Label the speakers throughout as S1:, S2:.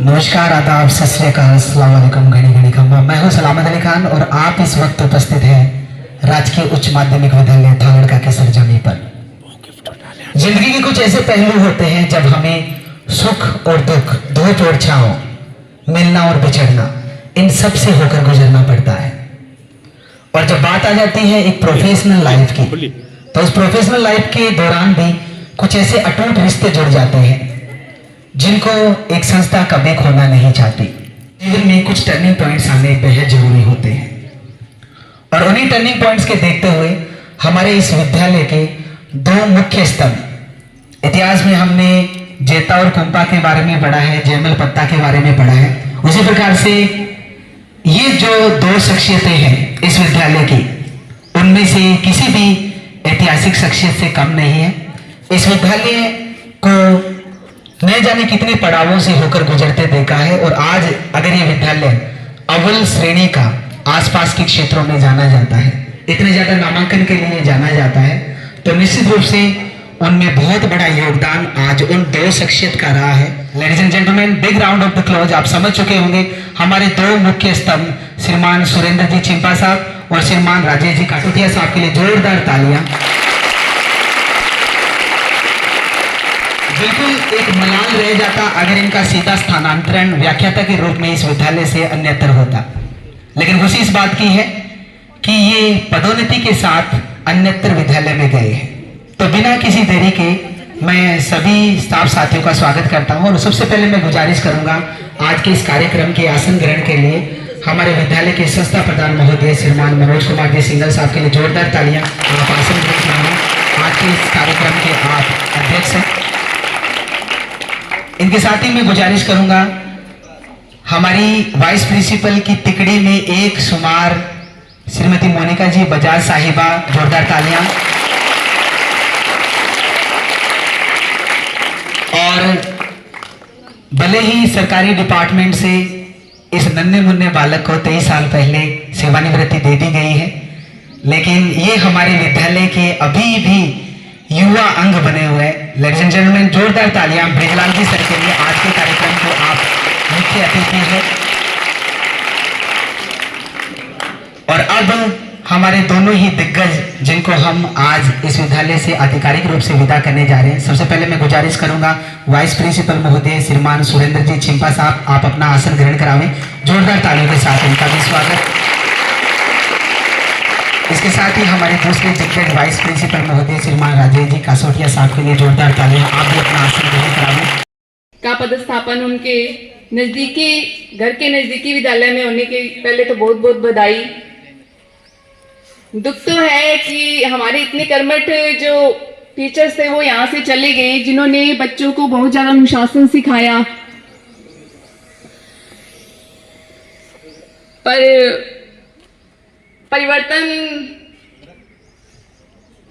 S1: नमस्कार, आदाब, सत श्री अकाल, अस्सलाम वालेकुम, घनी घनी खम्बा। मैं हूं सलामत अली खान और आप इस वक्त उपस्थित हैं राजकीय उच्च माध्यमिक विद्यालय थावड़का के सरजमी पर। जिंदगी के कुछ ऐसे पहलू होते हैं जब हमें सुख और दुख, धूप और छांव, मिलना और बिछड़ना, इन सब से होकर गुजरना पड़ता है। और जब बात आ जाती है एक प्रोफेशनल लाइफ की, तो उस प्रोफेशनल लाइफ के दौरान भी कुछ ऐसे अटूट रिश्ते जुड़ जाते हैं जिनको एक संस्था कभी खोना नहीं चाहती। जीवन में कुछ टर्निंग पॉइंट्स आने बेहद जरूरी होते हैं और उन्हीं टर्निंग पॉइंट्स के देखते हुए हमारे इस विद्यालय के दो मुख्य स्तंभ, इतिहास में हमने जेता और कुंपा के बारे में पढ़ा है, जयमल पत्ता के बारे में पढ़ा है। उसी प्रकार से ये जो दो शख्सियतें हैं इस विद्यालय की, उनमें से किसी भी ऐतिहासिक शख्सियत से कम नहीं है। इस विद्यालय को न जाने कितने पड़ावों से होकर गुजरते देखा है और आज अगर ये विद्यालय अव्वल श्रेणी का आसपास के क्षेत्रों में जाना जाता है, इतने ज्यादा नामांकन के लिए जाना जाता है, तो निश्चित रूप से उनमें बहुत बड़ा योगदान आज उन दो शख्सियत का रहा है। Ladies and gentleman, big round of the close. आप समझ चुके होंगे हमारे दो मुख्य स्तंभ श्रीमान सुरेंद्र जी चिंपा साहब और श्रीमान राजेश जी काटोतिया साहब के लिए जोरदार तालियां। बिल्कुल एक मलाल रह जाता अगर इनका सीधा स्थानांतरण व्याख्याता के रूप में इस विद्यालय से अन्यत्र होता, लेकिन खुशी इस बात की है कि ये पदोन्नति के साथ अन्यत्र विद्यालय में गए हैं। तो बिना किसी देरी के मैं सभी स्टाफ साथियों का स्वागत करता हूं और सबसे पहले मैं गुजारिश करूंगा आज के इस कार्यक्रम के आसन ग्रहण के लिए हमारे विद्यालय के संस्था प्रधान महोदय श्रीमान मनोज कुमार जी सिंगल साहब के लिए जोरदार तालियां। आप आसन ग्रहण करेंगे। आज के इस कार्यक्रम के आप अध्यक्ष हैं। इनके साथ ही मैं गुजारिश करूंगा हमारी वाइस प्रिंसिपल की तिकड़ी में एक शुमार श्रीमती मोनिका जी बजाज साहिबा, जोरदार तालियां। और भले ही सरकारी डिपार्टमेंट से इस नन्हे मुन्ने बालक को 23 साल पहले सेवानिवृत्ति दे दी गई है, लेकिन ये हमारे विद्यालय के अभी भी युवा अंग बने हुए। लेडीज एंड जेंटलमैन, जोरदार तालियां ब्रिजलाल जी सर के लिए। आज के कार्यक्रम को आप मुख्य अतिथि हैं। और अब हमारे दोनों ही दिग्गज जिनको हम आज इस विद्यालय से आधिकारिक रूप से विदा करने जा रहे हैं, सबसे पहले मैं गुजारिश करूंगा वाइस प्रिंसिपल महोदय श्रीमान सुरेंद्र जी चिंपा साहब, आप अपना आसन ग्रहण करावें। जोरदार तालियों के साथ इनका भी स्वागत। इसके साथ ही हमारे दूसरे दिग्गज वाइस प्रिंसिपल महोदय श्रीमान राजेश जी कासोटिया साहब के लिए जोरदार तालियां। आप भी अपना आसन ग्रहण करावें।
S2: का पदस्थापन उनके नजदीकी घर के नजदीकी विद्यालय में होने के पहले तो बहुत बहुत बधाई। दुख तो है कि हमारे इतने कर्मठ जो टीचर्स थे वो यहाँ से चले गए, जिन्होंने बच्चों को बहुत ज्यादा अनुशासन सिखाया। पर परिवर्तन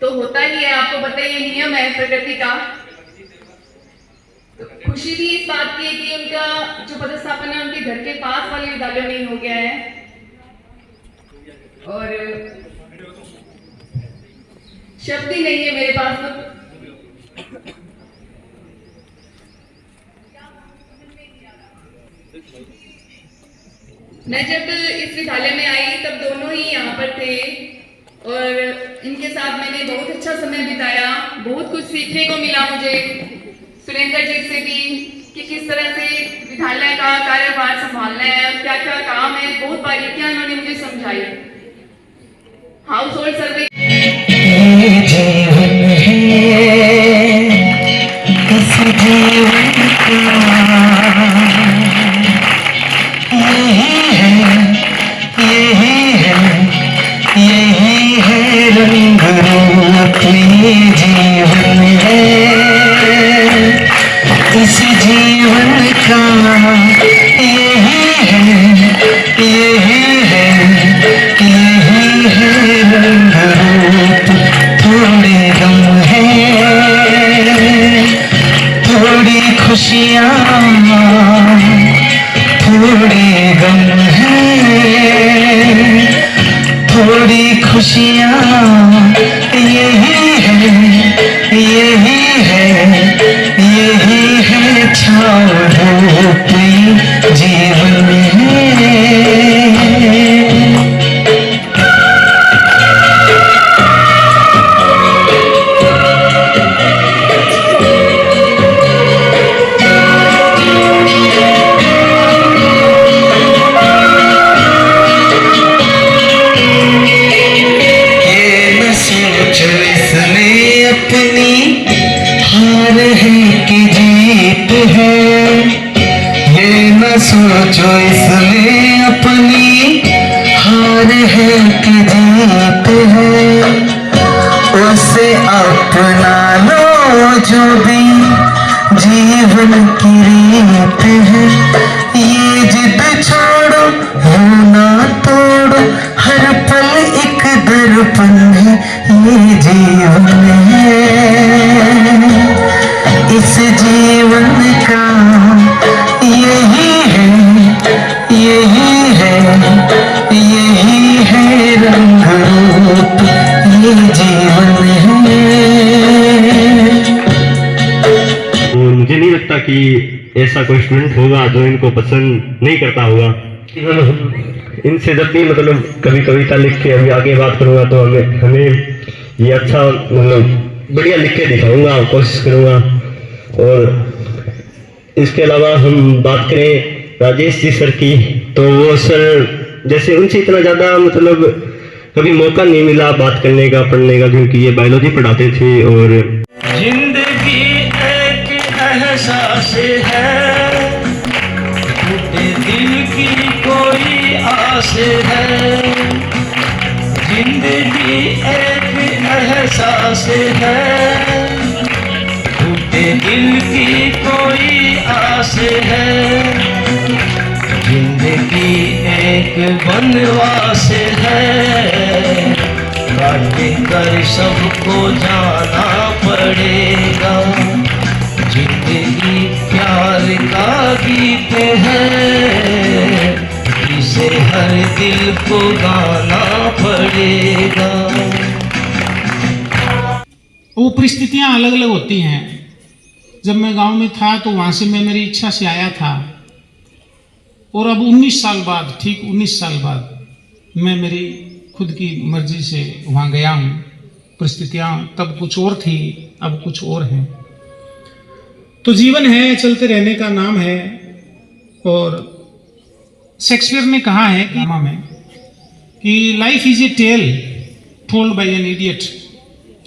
S2: तो होता ही है, आपको पता ही है, नियम है प्रकृति का। तो खुशी भी इस बात की है कि उनका जो पदस्थापन है उनके घर के पास वाले विद्यालय में ही हो गया है। और शब्द ही नहीं है मेरे पास तो। मैं जब इस विद्यालय में आई तब दोनों ही यहाँ पर थे और इनके साथ मैंने बहुत अच्छा समय बिताया। बहुत कुछ सीखने को मिला मुझे सुरेंद्र जी से भी कि किस तरह से विद्यालय का कार्यभार संभालना है, क्या क्या काम है, बहुत बारीकियां इन्होंने मुझे समझाई। हाउस होल्ड सर्वे
S1: इस जीवन का यही है रंग रूप। थोड़े गम है, थोड़ी खुशियाँ सोचो इसमें अपनी हार है कि जीत है, उसे अपना लो जो भी जीवन की रीत है। ये जिद छोड़ो यूं ना तोड़ो, हर पल एक दर्पण है, ये जीवन है। इस जीवन का यही है, यही है, यही है रंग रूप, ये जीवन है।
S3: मुझे नहीं लगता कि ऐसा कोई स्टूडेंट होगा जो इनको पसंद नहीं करता होगा। इनसे जब भी मतलब कभी कविता लिख के अभी आगे बात करूँगा तो हमें ये अच्छा मतलब बढ़िया लिख के दिखाऊंगा, कोशिश करूँगा। और इसके अलावा हम बात करें राजेश जी सर की, तो वो सर जैसे उनसे इतना ज़्यादा मतलब कभी मौका नहीं मिला बात करने का, पढ़ने का, क्योंकि ये बायोलॉजी पढ़ाते थे। और
S4: जिंदगी एक एहसास है, टूटे दिल की कोई आस है। जिंदगी एक एहसास है, टूटे दिल की कोई आस है। जिंदगी एक बनवास है, काट कर सबको जाना पड़ेगा। जिंदगी प्यार का गीत है, इसे हर दिल को गाना पड़ेगा।
S5: वो परिस्थितियाँ अलग अलग होती हैं। जब मैं गांव में था तो वहाँ से मैं मेरी इच्छा से आया था, और अब 19 साल बाद, ठीक 19 साल बाद मैं मेरी खुद की मर्जी से वहाँ गया हूँ। परिस्थितियाँ तब कुछ और थी, अब कुछ और है। तो जीवन है, चलते रहने का नाम है। और शेक्सपियर ने कहा है कि life is a tale told by an idiot,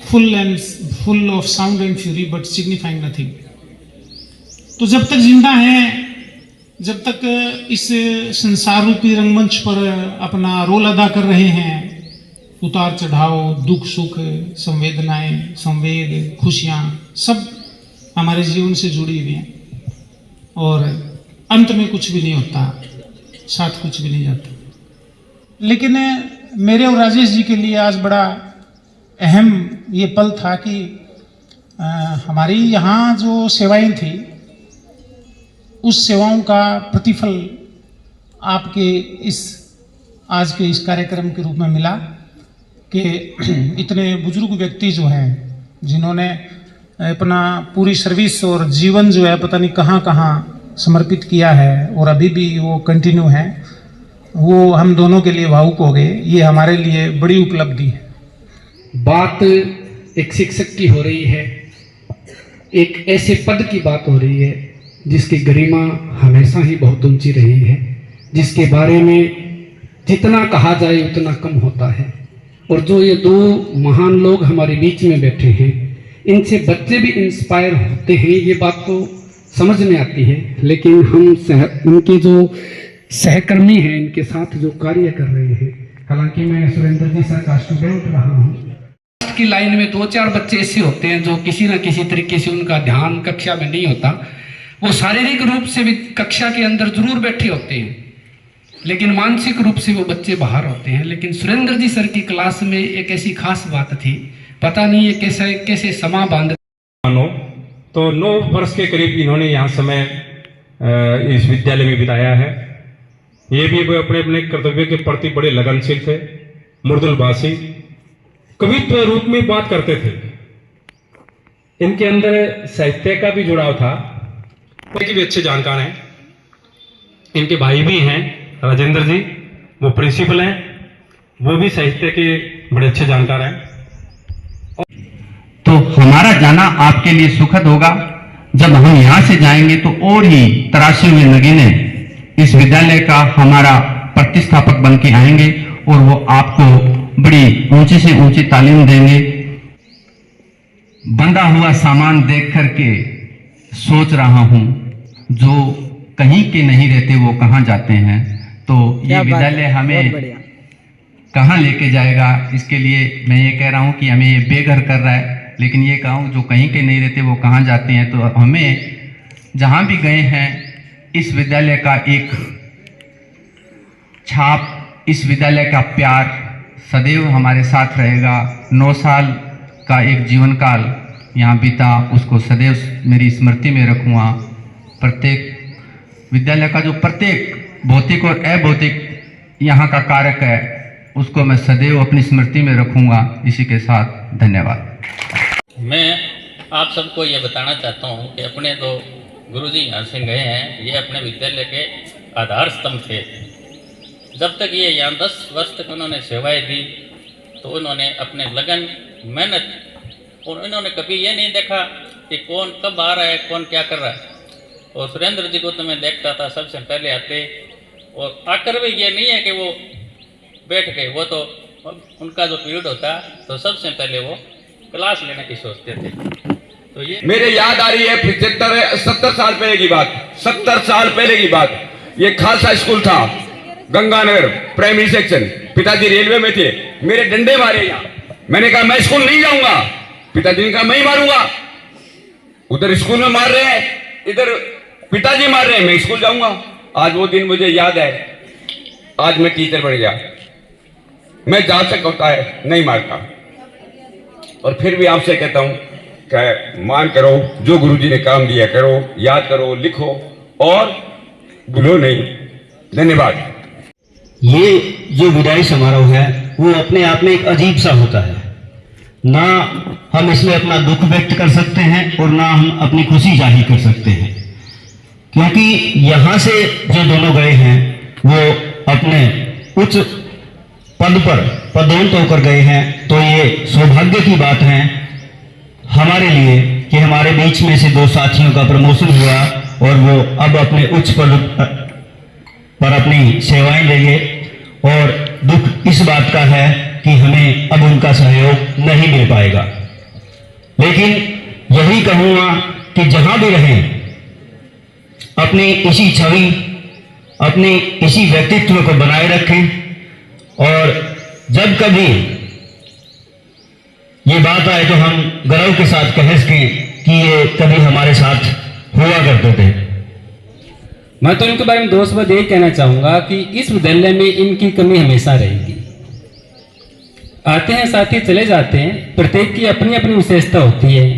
S5: full of sound and fury but signifying nothing. तो जब तक जिंदा हैं, जब तक इस संसार रूपी रंगमंच पर अपना रोल अदा कर रहे हैं, उतार चढ़ाव, दुख सुख, संवेदनाएं, संवेद, खुशियाँ सब हमारे जीवन से जुड़ी हुई हैं। और अंत में कुछ भी नहीं होता, साथ कुछ भी नहीं जाता। लेकिन मेरे और राजेश जी के लिए आज बड़ा अहम ये पल था कि हमारी यहाँ जो सेवाएं थी, उस सेवाओं का प्रतिफल आपके इस आज के इस कार्यक्रम के रूप में मिला कि इतने बुजुर्ग व्यक्ति जो हैं, जिन्होंने अपना पूरी सर्विस और जीवन जो है पता नहीं कहाँ कहाँ समर्पित किया है और अभी भी वो कंटिन्यू है, वो हम दोनों के लिए भावुक हो गए। ये हमारे लिए बड़ी उपलब्धि है।
S6: बात एक शिक्षक की हो रही है, एक ऐसे पद की बात हो रही है जिसकी गरिमा हमेशा ही बहुत ऊंची रही है, जिसके बारे में जितना कहा जाए उतना कम होता है। और जो ये दो महान लोग हमारे बीच में बैठे हैं, इनसे बच्चे भी इंस्पायर होते हैं, ये बात तो समझ में आती है। लेकिन हम उनके जो सहकर्मी हैं, इनके साथ जो कार्य कर रहे हैं, हालांकि मैं सुरेंद्र जी सर का स्टूडेंट रहा हूँ। की लाइन में 2-4 बच्चे ऐसे होते हैं जो किसी न किसी तरीके से उनका ध्यान कक्षा में नहीं होता। वो शारीरिक रूप से भी कक्षा के अंदर जरूर बैठे होते हैं, लेकिन मानसिक रूप से वो बच्चे बाहर होते हैं। लेकिन सुरेंद्र जी सर की क्लास में एक ऐसी खास बात थी, पता नहीं ये कैसे समा बांध।
S7: तो 9 वर्ष के करीब इन्होंने यहाँ समय इस विद्यालय में बिताया है। ये भी वो अपने अपने कर्तव्य के प्रति बड़े लगनशील थे, मुर्दुलभाषी, कवित्व रूप में बात करते थे। इनके अंदर साहित्य का भी जुड़ाव था, ये भी अच्छे जानकार हैं। इनके भाई भी हैं राजेंद्र जी, वो प्रिंसिपल हैं, वो भी साहित्य के बड़े अच्छे जानकार हैं।
S8: तो हमारा जाना आपके लिए सुखद होगा। जब हम यहाँ से जाएंगे तो और ही तराशे हुए नगीने इस विद्यालय का हमारा प्रतिष्ठापक बन के आएंगे और वो आपको बड़ी ऊंची से ऊंची तालीम देंगे। बंधा हुआ सामान देख करके सोच रहा हूं, जो कहीं के नहीं रहते वो कहाँ जाते हैं। तो ये विद्यालय हमें कहाँ लेके जाएगा, इसके लिए मैं ये कह रहा हूँ कि हमें ये बेघर कर रहा है, लेकिन ये गाँव जो कहीं के नहीं रहते वो कहाँ जाते हैं। तो हमें जहाँ भी गए हैं इस विद्यालय का एक छाप, इस विद्यालय का प्यार सदैव हमारे साथ रहेगा। 9 साल का एक जीवन काल यहाँ बीता, उसको सदैव मेरी स्मृति में रखूँगा। प्रत्येक विद्यालय का जो प्रत्येक भौतिक और अभौतिक यहाँ का कारक है उसको मैं सदैव अपनी स्मृति में रखूँगा। इसी के साथ धन्यवाद।
S9: मैं आप सबको ये बताना चाहता हूँ कि अपने जो गुरुजी यहाँ से गए हैं, ये अपने विद्यालय के आधार स्तंभ थे। जब तक ये यहाँ 10 वर्ष तक उन्होंने सेवाएं दी, तो उन्होंने अपने लगन, मेहनत, और उन्होंने कभी ये नहीं देखा कि कौन कब आ रहा है, कौन क्या कर रहा है। और सुरेंद्र जी को तो मैं देखता था सबसे पहले आते, और आकर भी ये नहीं है कि वो बैठ गए, वो तो उनका जो पीरियड होता तो सबसे पहले वो क्लास लेने की सोचते थे। तो ये
S10: मेरे याद आ रही है 70 साल पहले की बात, 70 साल पहले की बात। ये खालसा स्कूल था, गंगानगर प्राइमरी सेक्शन। पिताजी रेलवे में थे, मेरे डंडे मारे यहाँ। मैंने कहा मैं स्कूल नहीं जाऊंगा, पिताजी ने कहा मैं ही मारूंगा। उधर स्कूल में मार रहे हैं, इधर पिताजी मार रहे हैं, मैं स्कूल जाऊंगा। आज वो दिन मुझे याद है, आज मैं टीचर बन गया। मैं जहां तक होता है नहीं मारता, और फिर भी आपसे कहता हूं कि मान करो, जो गुरुजी ने काम दिया करो, याद करो, लिखो और भूलो नहीं। धन्यवाद।
S3: ये जो विदाई समारोह है वो अपने आप में एक अजीब सा होता है। ना हम इसमें अपना दुख व्यक्त कर सकते हैं और ना हम अपनी खुशी जाहिर कर सकते हैं, क्योंकि यहाँ से जो दोनों गए हैं वो अपने उच्च पद पर पदोन्नत होकर गए हैं। तो ये सौभाग्य की बात है हमारे लिए कि हमारे बीच में से 2 साथियों का प्रमोशन हुआ और वो अब अपने उच्च पद पर अपनी सेवाएं लेंगे। और दुख इस बात का है कि हमें अब उनका सहयोग नहीं मिल पाएगा, लेकिन यही कहूँगा कि जहां भी रहें अपनी इसी छवि, अपने इसी व्यक्तित्व को बनाए रखें। और जब कभी ये बात आए तो हम गर्व के साथ कह सकें कि ये कभी हमारे साथ हुआ करते थे।
S11: मैं तो इनके बारे में 2 शब्द यही कहना चाहूँगा कि इस विद्यालय में इनकी कमी हमेशा रहेगी। आते हैं साथी चले जाते हैं, प्रत्येक की अपनी अपनी विशेषता होती है,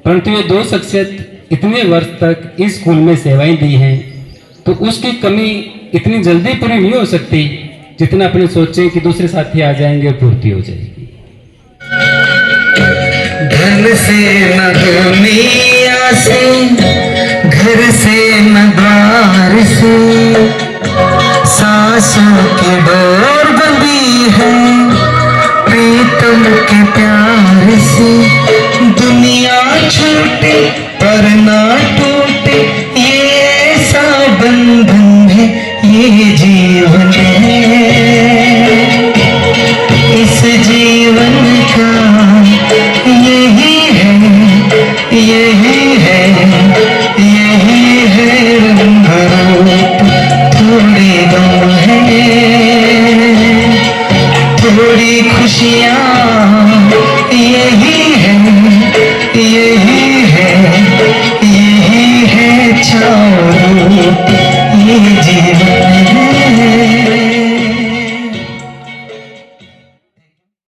S11: परंतु ये 2 शख्सियत इतने वर्ष तक इस स्कूल में सेवाएं दी हैं, तो उसकी कमी इतनी जल्दी पूरी नहीं हो सकती जितना अपने सोचें कि दूसरे साथी आ जाएंगे और पूर्ति हो जाएगी।
S4: धन से न दुनिया से, घर से न द्वार से, सांसों की डोर बंधी है प्रीतम के प्यार से। दुनिया छूटे पर ना टूटे, ये ऐसा बंधन है, ये जीवन है। इस जीवन का यही है, यही है, यही है रंग रूप। थोड़े गम है, थोड़ी खुशियाँ